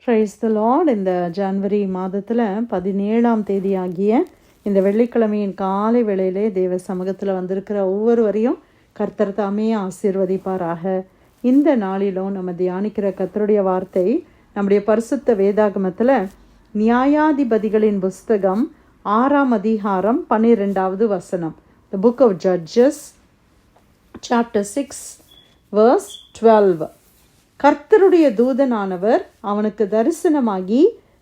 Praise the Lord. இந்த ஜனவரி மாதத்தில் 17ஆம் தேதி ஆகிய இந்த வெள்ளிக்கிழமையின் காலை வேளையிலே தேவ சமூகத்தில் வந்திருக்கிற ஒவ்வொருவரையும் கர்த்தர் தாமே ஆசீர்வதிப்பாராக. இந்த நாளிலும் நம்ம தியானிக்கிற கர்த்தருடைய வார்த்தை நம்முடைய பரிசுத்த வேதாகமத்தில் நியாயாதிபதிகளின் புஸ்தகம் 6ஆம் அதிகாரம் 12வது வசனம். The book of Judges chapter 6 verse 12. கர்த்தருடைய தூதனானவர் அவனுக்கு தரிசனமாகி,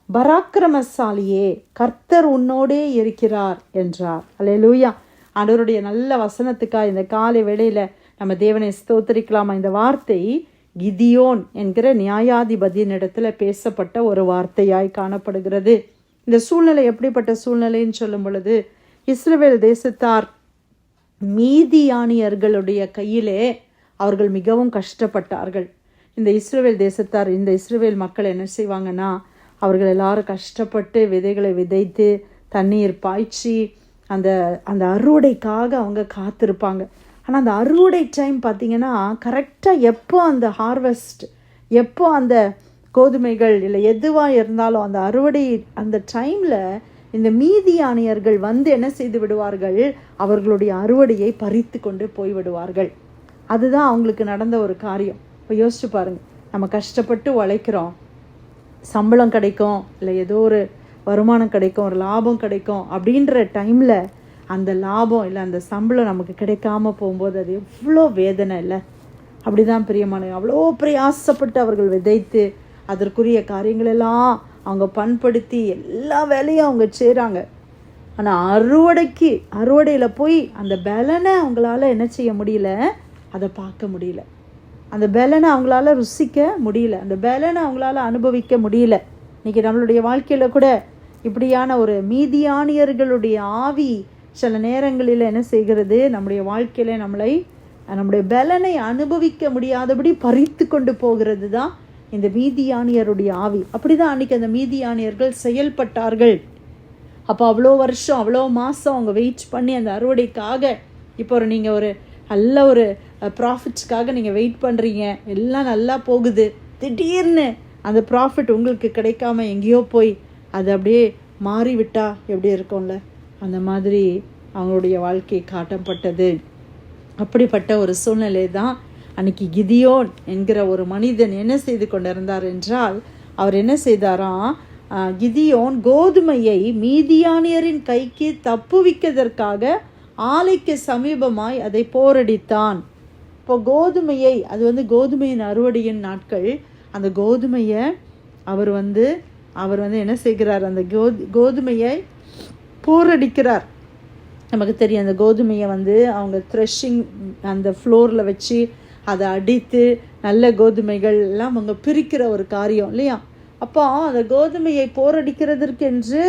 பராக்கிரமசாலியே, கர்த்தர் உன்னோடே இருக்கிறார் என்றார். அல்லேலூயா. ஆண்டவருடைய நல்ல வசனத்துக்காக இந்த காலை வேளையில் நம்ம தேவனை ஸ்தோத்திரிக்கலாமா. இந்த வார்த்தை கிதியோன் என்கிற நியாயாதிபதியினிடத்தில் பேசப்பட்ட ஒரு வார்த்தையாய் காணப்படுகிறது. இந்த சூழ்நிலை எப்படிப்பட்ட சூழ்நிலைன்னு சொல்லும் பொழுது, இஸ்ரவேல் தேசத்தார் மீதியானியர்களுடைய கையிலே அவர்கள் மிகவும் கஷ்டப்பட்டார்கள். இந்த இஸ்ரவேல் தேசத்தார், இந்த இஸ்ரவேல் மக்கள் என்ன செய்வாங்கன்னா, அவர்கள் எல்லாரும் கஷ்டப்பட்டு விதைகளை விதைத்து தண்ணீர் பாய்ச்சி அந்த அந்த அறுவடைக்காக அவங்க காத்திருப்பாங்க. ஆனால் அந்த அறுவடை டைம் பார்த்திங்கன்னா, கரெக்டாக எப்போ அந்த ஹார்வெஸ்ட், எப்போ அந்த கோதுமைகள் இல்லை எதுவாக இருந்தாலும் அந்த அறுவடை அந்த டைமில் இந்த மீதியானியர்கள் வந்து என்ன செய்து விடுவார்கள், அவர்களுடைய அறுவடையை பறித்து கொண்டு போய்விடுவார்கள். அதுதான் அவங்களுக்கு நடந்த ஒரு காரியம். இப்போ யோசிச்சு பாருங்கள், நம்ம கஷ்டப்பட்டு உழைக்கிறோம், சம்பளம் கிடைக்கும், இல்லை ஏதோ ஒரு வருமானம் கிடைக்கும், ஒரு லாபம் கிடைக்கும் அப்படின்ற டைமில் அந்த லாபம் இல்லை அந்த சம்பளம் நமக்கு கிடைக்காம போகும்போது அது எவ்வளோ வேதனை இல்லை? அப்படி தான் பிரியமான, அவ்வளோ பிரயாசப்பட்டு அவர்கள் விதைத்து அதற்குரிய காரியங்களெல்லாம் அவங்க பண்படுத்தி எல்லா வேலையும் அவங்க செய்கிறாங்க. ஆனால் அறுவடையில் போய் அந்த பலனை அவங்களால என்ன செய்ய முடியல, அதை பார்க்க முடியல, அந்த பலனை அவங்களால ருசிக்க முடியல, அந்த பலனை அவங்களால அனுபவிக்க முடியல. இன்றைக்கி நம்மளுடைய வாழ்க்கையில் கூட இப்படியான ஒரு மீதியானியர்களுடைய ஆவி சில நேரங்களில் என்ன செய்கிறது, நம்முடைய வாழ்க்கையில் நம்முடைய பலனை அனுபவிக்க முடியாதபடி பறித்து கொண்டு போகிறது தான் இந்த மீதியானியருடைய ஆவி. அப்படி தான் அன்றைக்கி அந்த மீதியானியர்கள் செயல்பட்டார்கள். அப்போ அவ்வளோ வருஷம் அவ்வளோ மாதம் அவங்க வெயிட் பண்ணி அந்த அறுவடைக்காக, இப்போ நீங்கள் ஒரு நல்ல ஒரு ப்ராஃபிட்ஸ்க்காக நீங்கள் வெயிட் பண்ணுறீங்க, எல்லாம் நல்லா போகுது, திடீர்னு அந்த ப்ராஃபிட் உங்களுக்கு கிடைக்காம எங்கேயோ போய் அது அப்படியே மாறிவிட்டா எப்படி இருக்கும்ல, அந்த மாதிரி அவங்களுடைய வாழ்க்கை காட்டப்பட்டது. அப்படிப்பட்ட ஒரு சூழ்நிலை தான் அன்னைக்கு கிதியோன் என்கிற ஒரு மனிதன் என்ன செய்து கொண்டிருந்தார் என்றால், அவர் என்ன செய்தாராம், கிதியோன் கோதுமையை மீதியானியரின் கைக்கு தப்புவிக்கிறதற்காக ஆலைக்கு சமீபமாய் அதை போரடித்தான். இப்போ கோதுமையை, அது கோதுமையின் அறுவடையின் நாட்கள், அந்த கோதுமையை அவர் என்ன செய்கிறார், அந்த கோதுமையை போரடிக்கிறார். நமக்கு தெரியும், அந்த கோதுமையை அவங்க த்ரெஷிங் அந்த ஃப்ளோரில் வச்சு அதை அடித்து நல்ல கோதுமைகள் எல்லாம் அவங்க பிரிக்கிற ஒரு காரியம் இல்லையா. அப்போ அந்த கோதுமையை போரடிக்கிறதுக்கென்று,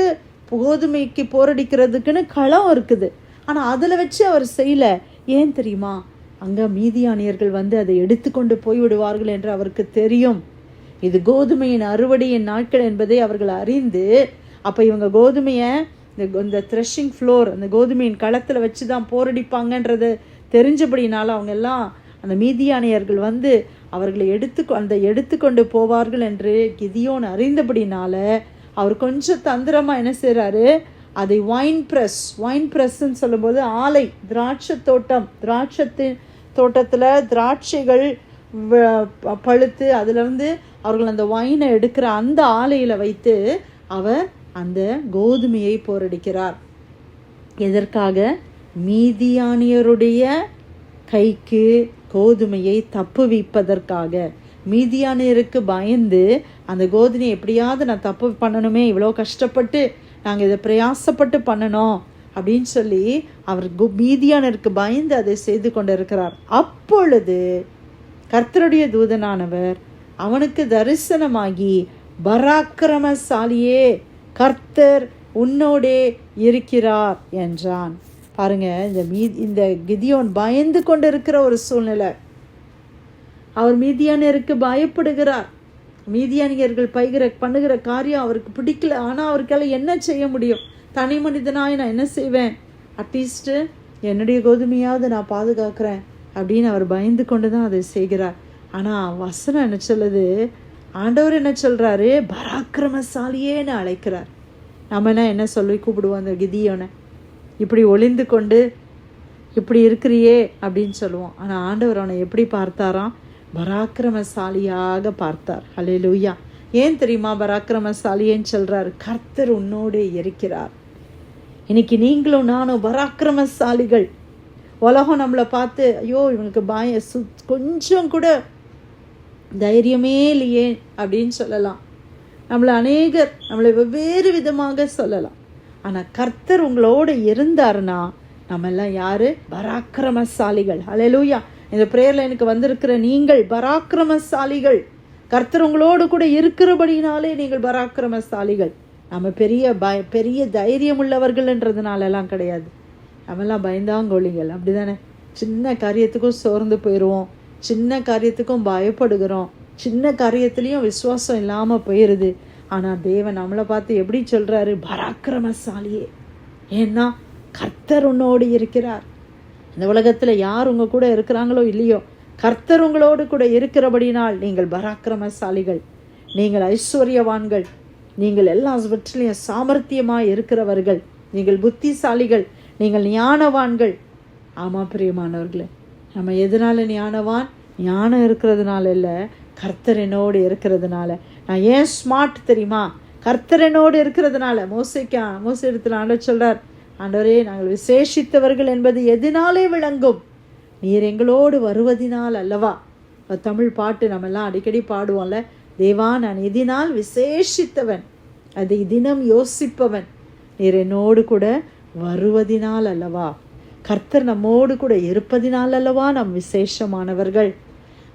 கோதுமைக்கு போரடிக்கிறதுக்குன்னு களம் இருக்குது, ஆனால் அதில் வச்சு அவர் செய்யலை. ஏன் தெரியுமா, அங்கே மீதியானியர்கள் அதை எடுத்துக்கொண்டு போய்விடுவார்கள் என்று அவருக்கு தெரியும். இது கோதுமையின் அறுவடையின் நாட்கள் என்பதை அவர்கள் அறிந்து, அப்போ இவங்க கோதுமையை இந்த த்ரெஷிங் ஃப்ளோர், அந்த கோதுமையின் களத்தில் வச்சு தான் போரடிப்பாங்கன்றது தெரிஞ்சபடினால அவங்க எல்லாம் அந்த மீதியானியர்கள் அவர்களை எடுத்துக்கொண்டு போவார்கள் என்று கிதியோன் அறிந்தபடினால அவர் கொஞ்சம் தந்திரமாக என்ன செய்கிறாரு, அதை வைன் ப்ரெஸ்ன்னு சொல்லும்போது ஆலை, திராட்சை தோட்டத்தில் திராட்சைகள் பழுத்து அதிலிருந்து அவர்கள் அந்த வைனை எடுக்கிற அந்த ஆலையில் வைத்து அவர் அந்த கோதுமையை போரடிக்கிறார். எதற்காக? மீதியானியருடைய கைக்கு கோதுமையை தப்புவிப்பதற்காக. மீதியானியருக்கு பயந்து அந்த கோதுமையை எப்படியாவது நான் தப்பு பண்ணணுமே, இவ்வளோ கஷ்டப்பட்டு நாங்கள் இதை பிரயாசப்பட்டு பண்ணணும் அப்படின்னு சொல்லி அவர் மீதியானருக்கு பயந்து அதை செய்து கொண்டிருக்கிறார். அப்பொழுது கர்த்தருடைய தூதனானவர் அவனுக்கு தரிசனமாகி, பராக்கிரமசாலியே, கர்த்தர் உன்னோடே இருக்கிறார் என்றான். பாருங்க, இந்த கிதியோன் பயந்து கொண்டு இருக்கிற ஒரு சூழ்நிலை. அவர் மீதியானியருக்கு பயப்படுகிறார். மீதியானியர்கள் பண்ணுகிற காரியம் அவருக்கு பிடிக்கல. ஆனால் அவருக்கால என்ன செய்ய முடியும்? தனி மனிதனாய் நான் என்ன செய்வேன், அட்லீஸ்ட்டு என்னுடைய கோதுமையாவது நான் பாதுகாக்கிறேன் அப்படின்னு அவர் பயந்து கொண்டு தான் அதை செய்கிறார். ஆனால் வசனம் என்ன சொல்லுது, ஆண்டவர் என்ன சொல்றாரு? பராக்கிரமசாலியேன்னு அழைக்கிறார். நம்ம என்ன சொல்லி கூப்பிடுவோம் அந்த கிதியோனை? இப்படி ஒளிந்து கொண்டு இப்படி இருக்கிறியே அப்படின்னு சொல்லுவோம். ஆனால் ஆண்டவர் அவனை எப்படி பார்த்தாராம்? பராக்கிரமசாலியாக பார்த்தார். ஹல்லேலூயா. ஏன் தெரியுமா பராக்கிரமசாலியேன்னு சொல்றாரு? கர்த்தர் உன்னோடு இருக்கிறார். இன்னைக்கு நீங்களும் நானும் பராக்கிரமசாலிகள். உலகம் நம்மளை பார்த்து ஐயோ இவனுக்கு கொஞ்சம் கூட தைரியமே இல்லையே அப்படின்னு சொல்லலாம். நம்மளை வெவ்வேறு விதமாக சொல்லலாம். ஆனால் கர்த்தர் உங்களோடு இருந்தாருன்னா நம்ம எல்லாம் யாரு? பராக்கிரமசாலிகள். ஹல்லேலூயா. இந்த பிரேயர்ல எனக்கு வந்திருக்கிற நீங்கள் பராக்கிரமசாலிகள். கர்த்தர் உங்களோடு கூட இருக்கிறபடினாலே நீங்கள் பராக்கிரமசாலிகள். நம்ம பெரிய தைரியம் உள்ளவர்கள்ன்றதுனால எல்லாம் கிடையாது. நம்மெல்லாம் பயந்தாங்கொழிகள். அப்படிதானே? சின்ன காரியத்துக்கும் சோர்ந்து போயிடுவோம், சின்ன காரியத்துக்கும் பயப்படுகிறோம், சின்ன காரியத்திலையும் விசுவாசம் இல்லாமல் போயிடுது. ஆனால் தேவன் நம்மளை பார்த்து எப்படி சொல்றாரு? பராக்கிரமசாலியே. ஏன்னா கர்த்தர் உன்னோடு இருக்கிறார். இந்த உலகத்தில் யார் உங்க கூட இருக்கிறாங்களோ இல்லையோ, கர்த்தர் உங்களோடு கூட இருக்கிறபடினால் நீங்கள் பராக்கிரமசாலிகள், நீங்கள் ஐஸ்வர்யவான்கள், நீங்கள் எல்லாவற்றிலையும் சாமர்த்தியமாக இருக்கிறவர்கள், நீங்கள் புத்திசாலிகள், நீங்கள் ஞானவான்கள். ஆமாம் பிரியமானவர்களே, நம்ம எதனால ஞானவான்? ஞானம் இருக்கிறதுனால இல்லை, கர்த்தர் என்னோடு இருக்கிறதுனால. நான் ஏன் ஸ்மார்ட் தெரியுமா? கர்த்தர் என்னோடு இருக்கிறதுனால. மோசே இடத்துல ஆண்டவர் சொல்றார், ஆண்டவரே நாங்கள் விசேஷித்தவர்கள் என்பது எதனாலே விளங்கும்? நீர் எங்களோடு வருவதினால் அல்லவா. தமிழ் பாட்டு நம்ம எல்லாம் அடிக்கடி பாடுவோம்ல, தேவா நான் எதினால் விசேஷித்தவன், அதை தினம் யோசிப்பவன், நீர் என்னோடு கூட வருவதினால் அல்லவா. கர்த்தர் நம்மோடு கூட இருப்பதினால் அல்லவா நாம் விசேஷமானவர்கள்.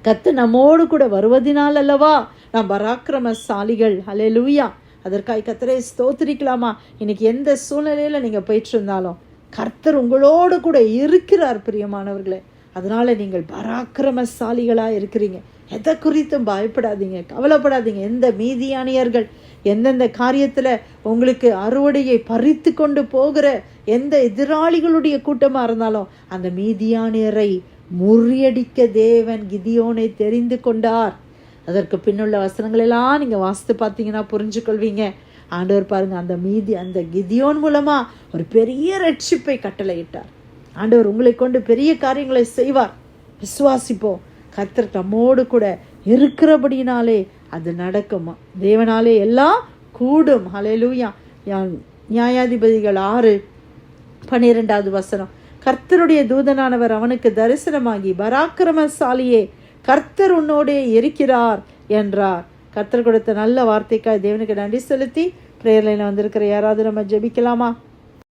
கர்த்தர் நம்மோடு கூட வருவதினால் அல்லவா நாம் பராக்கிரமசாலிகள். ஹல்லேலூயா. அதற்காக கர்த்தரை ஸ்தோத்திரிக்கலாமா? இன்னைக்கு எந்த சூழ்நிலையில நீங்க போயிட்டு இருந்தாலும் கர்த்தர் உங்களோடு கூட இருக்கிறார் பிரியமானவர்களே. அதனால நீங்கள் பராக்கிரமசாலிகளா இருக்கிறீங்க. எதை குறித்தும் பயப்படாதீங்க, கவலைப்படாதீங்க. எந்த மீதியானியர்கள் எந்தெந்த காரியத்துல உங்களுக்கு அறுவடையை பறித்து கொண்டு போகிற எந்த எதிராளிகளுடைய கூட்டமா இருந்தாலும் அந்த மீதியானியரை முறியடிக்க தேவன் கிதியோனை தெரிந்து கொண்டார். அதற்கு பின்னுள்ள வசனங்கள் எல்லாம் நீங்க வாசித்து பார்த்தீங்கன்னா புரிஞ்சு கொள்வீங்க. ஆண்டவர் பாருங்க, அந்த கிதியோன் மூலமா ஒரு பெரிய ரட்சிப்பை கட்டளையிட்டார். ஆண்டவர் உங்களை கொண்டு பெரிய காரியங்களை செய்வார். விசுவாசிப்போம். கர்த்தர் நம்மோடு கூட இருக்கிறபடினாலே அது நடக்குமா. தேவனாலே எல்லாம் கூடும். ஹல்லேலூயா. நியாயாதிபதிகள் 6:12 வசனம். கர்த்தருடைய தூதனானவர் அவனுக்கு தரிசனமாகி, பராக்கிரமசாலியே, கர்த்தர் உன்னோடே இருக்கிறார் என்றார். கர்த்தர் கொடுத்த நல்ல வார்த்தைக்காய் தேவனுக்கு நன்றி செலுத்தி பிரேயர் லைன்ல வந்திருக்கிற யாராவது நம்ம ஜெபிக்கலாமா?